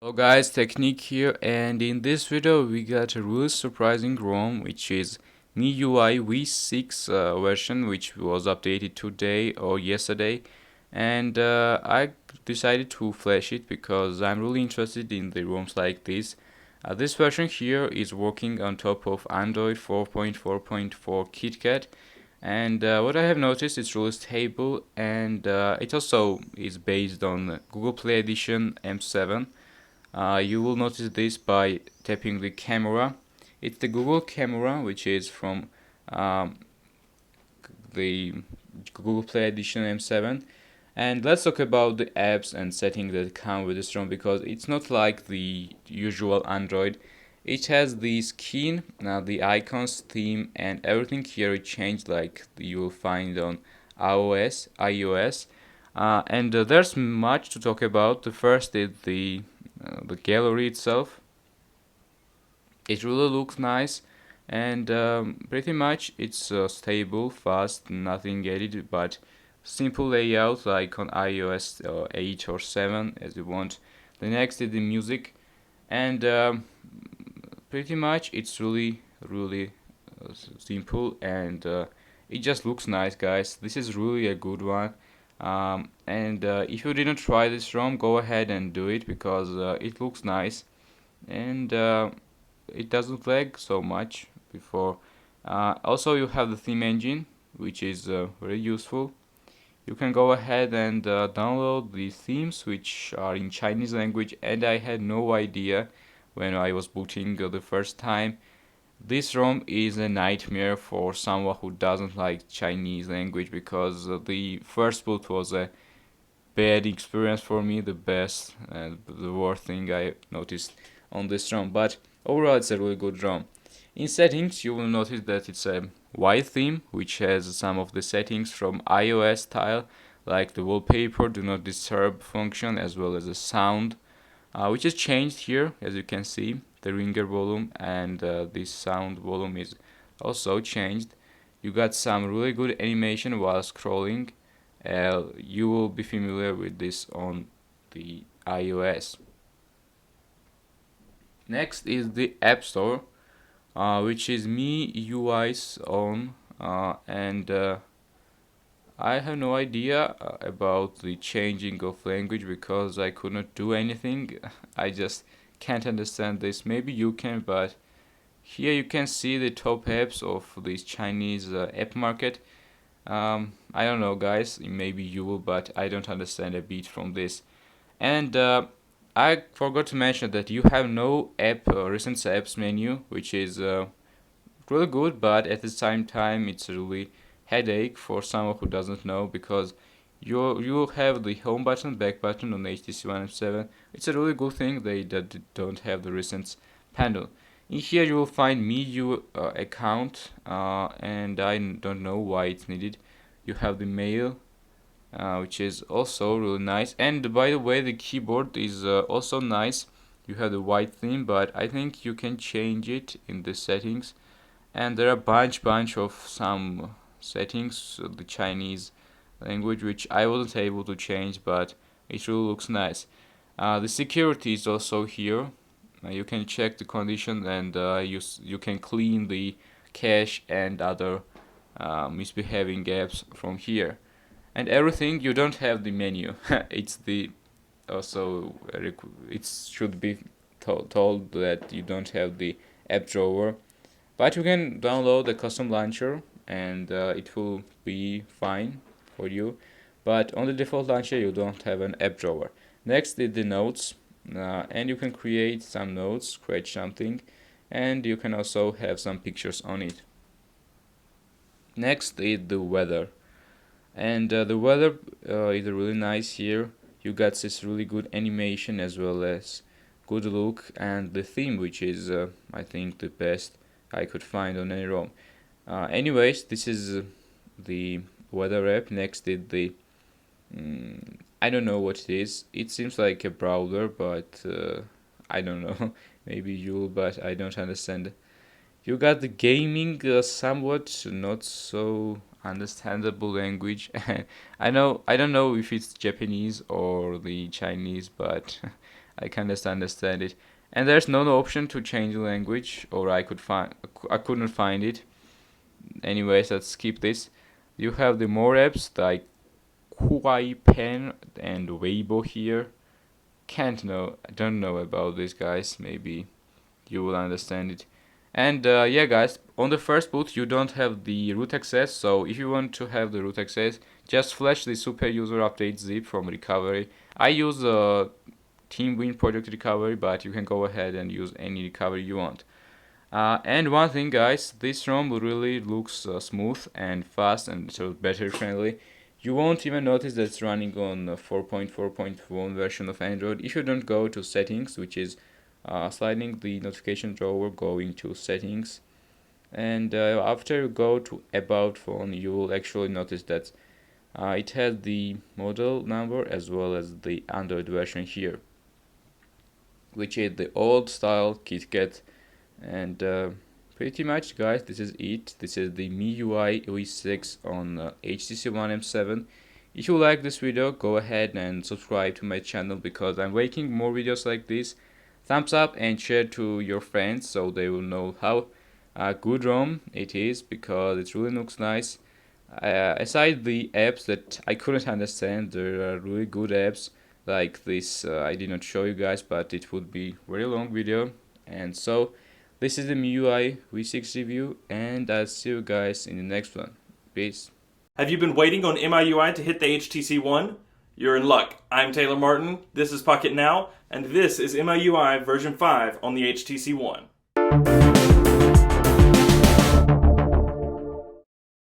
Hello guys, Technique here, and in this video we got a really surprising ROM, which is miui v6 version, which was updated today or yesterday, and I decided to flash it because I'm really interested in the ROMs like this. This version here is working on top of Android 4.4.4 KitKat, and what I have noticed, it's really stable, and it also is based on Google Play Edition M7. You will notice this by tapping the camera. It's the Google camera, which is from um, the Google Play Edition M7. And let's talk about the apps and settings that come with this ROM, because it's not like the usual Android. It has the skin, the icons, theme, and everything here is changed like you will find on iOS. And there's much to talk about. The first is the gallery itself. It really looks nice, and pretty much it's stable, fast, nothing edited, but simple layout like on iOS 8 or 7 as you want. The next is the music, and pretty much it's really simple, and it just looks nice, guys. This is really a good one. And if you didn't try this ROM, go ahead and do it, because it looks nice, and it doesn't lag so much before. Also, you have the theme engine, which is very useful. You can go ahead and download the themes, which are in Chinese language, and I had no idea when I was booting the first time. This ROM is a nightmare for someone who doesn't like Chinese language, because the first boot was a bad experience for me, the best and the worst thing I noticed on this ROM. But overall, it's a really good ROM. In settings, you will notice that it's a white theme, which has some of the settings from iOS style, like the wallpaper, do not disturb function, as well as the sound, which is changed here, as you can see. The ringer volume and this sound volume is also changed. You got some really good animation while scrolling. You will be familiar with this on the iOS. Next is the App Store, which is miui's own, and I have no idea about the changing of language, because I could not do anything. I just can't understand this. Maybe you can, but here you can see the top apps of this Chinese app market. I don't know, guys. Maybe you will, but I don't understand a bit from this. And I forgot to mention that you have no app recent apps menu, which is really good, but at the same time it's really headache for someone who doesn't know, because you have the home button, back button on HTC One M7. It's a really good thing they don't have the recent panel. In here you will find miui account, and I don't know why it's needed. You have the mail, which is also really nice. And by the way, the keyboard is also nice. You have the white theme, but I think you can change it in the settings. And there are bunch of some settings, the Chinese language, which I wasn't able to change, but it really looks nice. The security is also here. You can check the condition, and you can clean the cache and other misbehaving apps from here. And everything, you don't have the menu. It's the also it should be told that you don't have the app drawer, but you can download the custom launcher, and it will be fine for you. But on the default launcher, you don't have an app drawer. Next is the notes, and you can create some notes, scratch something, and you can also have some pictures on it. Next is the weather, and the weather is really nice here. You got this really good animation, as well as good look, and the theme, which is I think the best I could find on any ROM. Anyways, this is the weather app. Next is the I don't know what it is. It seems like a browser, but I don't know. Maybe you, but I don't understand. You got the gaming, somewhat not so understandable language. I don't know if it's Japanese or the Chinese, but I can just understand it. And there's no option to change the language, or I couldn't find it. Anyways, let's skip this. You have the more apps like Huawei Pen and Weibo here. I don't know about these guys. Maybe you will understand it. And yeah, guys, on the first boot you don't have the root access, so if you want to have the root access, just flash the super user update zip from recovery. I use TeamWin Project Recovery, but you can go ahead and use any recovery you want. And one thing, guys, this ROM really looks smooth and fast and so battery friendly. You won't even notice that it's running on 4.4.1 version of Android if you don't go to settings, which is sliding the notification drawer, going to settings, and after you go to about phone, you will actually notice that it has the model number as well as the Android version here, which is the old style KitKat. And pretty much, guys, this is it. This is the MIUI V6 on HTC One M7. If you like this video, go ahead and subscribe to my channel because I'm making more videos like this. Thumbs up and share to your friends so they will know how good ROM it is, because it really looks nice. Aside the apps that I couldn't understand, there are really good apps like this. I did not show you guys, but it would be very long video. And so this is the MIUI V6 review, and I'll see you guys in the next one. Peace. Have you been waiting on MIUI to hit the HTC One? You're in luck. I'm Taylor Martin, this is Pocket Now, and this is MIUI version 5 on the HTC One.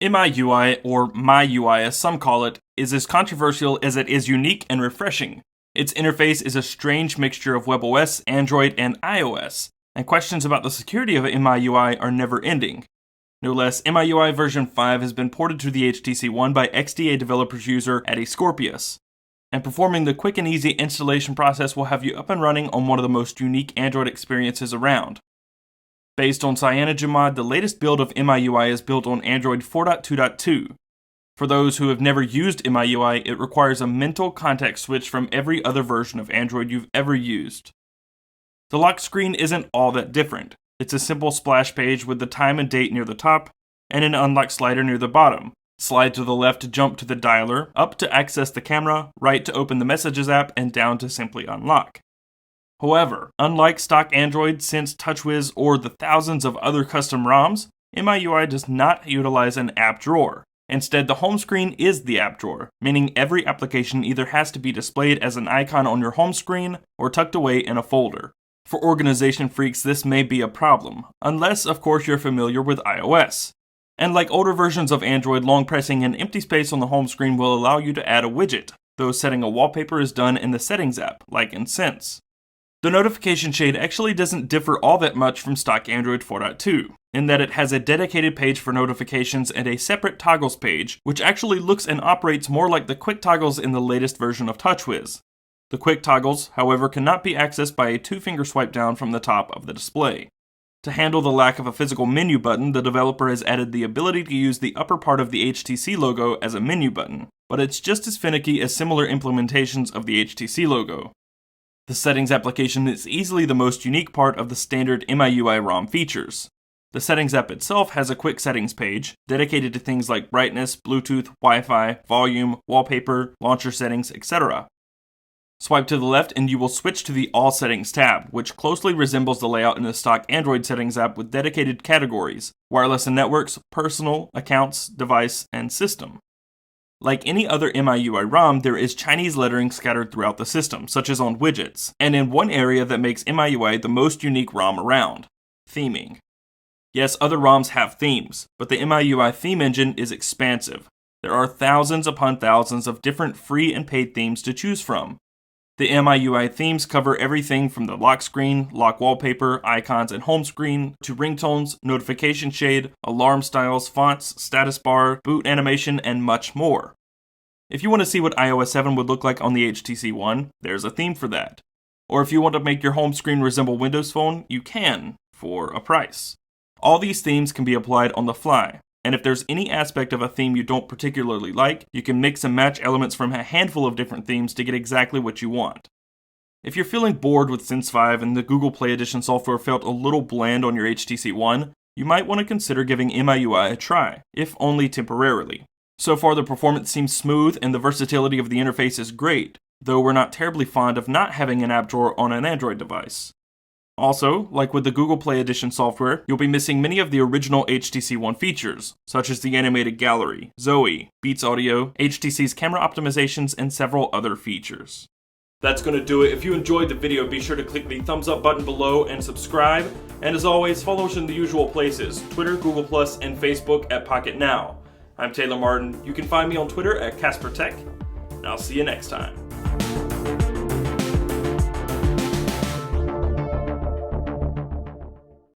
MIUI, or MyUI as some call it, is as controversial as it is unique and refreshing. Its interface is a strange mixture of WebOS, Android, and iOS, and questions about the security of MIUI are never ending. No less, MIUI version 5 has been ported to the HTC One by XDA developers user Eddie Scorpius, and performing the quick and easy installation process will have you up and running on one of the most unique Android experiences around. Based on CyanogenMod, the latest build of MIUI is built on Android 4.2.2. For those who have never used MIUI, it requires a mental context switch from every other version of Android you've ever used. The lock screen isn't all that different. It's a simple splash page with the time and date near the top, and an unlock slider near the bottom. Slide to the left to jump to the dialer, up to access the camera, right to open the Messages app, and down to simply unlock. However, unlike stock Android, Sense, TouchWiz, or the thousands of other custom ROMs, MIUI does not utilize an app drawer. Instead, the home screen is the app drawer, meaning every application either has to be displayed as an icon on your home screen or tucked away in a folder. For organization freaks, this may be a problem, unless, of course, you're familiar with iOS. And like older versions of Android, long pressing an empty space on the home screen will allow you to add a widget, though setting a wallpaper is done in the Settings app, like in Sense. The notification shade actually doesn't differ all that much from stock Android 4.2, in that it has a dedicated page for notifications and a separate toggles page, which actually looks and operates more like the quick toggles in the latest version of TouchWiz. The quick toggles, however, cannot be accessed by a two-finger swipe down from the top of the display. To handle the lack of a physical menu button, the developer has added the ability to use the upper part of the HTC logo as a menu button, but it's just as finicky as similar implementations of the HTC logo. The Settings application is easily the most unique part of the standard MIUI ROM features. The Settings app itself has a quick settings page, dedicated to things like brightness, Bluetooth, Wi-Fi, volume, wallpaper, launcher settings, etc. Swipe to the left and you will switch to the All Settings tab, which closely resembles the layout in the stock Android Settings app with dedicated categories: wireless and networks, personal, accounts, device, and system. Like any other MIUI ROM, there is Chinese lettering scattered throughout the system, such as on widgets, and in one area that makes MIUI the most unique ROM around: theming. Yes, other ROMs have themes, but the MIUI theme engine is expansive. There are thousands upon thousands of different free and paid themes to choose from. The MIUI themes cover everything from the lock screen, lock wallpaper, icons, and home screen, to ringtones, notification shade, alarm styles, fonts, status bar, boot animation, and much more. If you want to see what iOS 7 would look like on the HTC One, there's a theme for that. Or if you want to make your home screen resemble Windows Phone, you can, for a price. All these themes can be applied on the fly. And if there's any aspect of a theme you don't particularly like, you can mix and match elements from a handful of different themes to get exactly what you want. If you're feeling bored with Sense 5 and the Google Play Edition software felt a little bland on your HTC One, you might want to consider giving miui a try, if only temporarily. So far, the performance seems smooth and the versatility of the interface is great, though we're not terribly fond of not having an app drawer on an Android device. Also, like with the Google Play Edition software, you'll be missing many of the original HTC One features, such as the animated gallery, Zoe, Beats Audio, HTC's camera optimizations, and several other features. That's going to do it. If you enjoyed the video, be sure to click the thumbs up button below and subscribe. And as always, follow us in the usual places, Twitter, Google+, and Facebook at Pocket Now. I'm Taylor Martin. You can find me on Twitter at CasperTech, and I'll see you next time.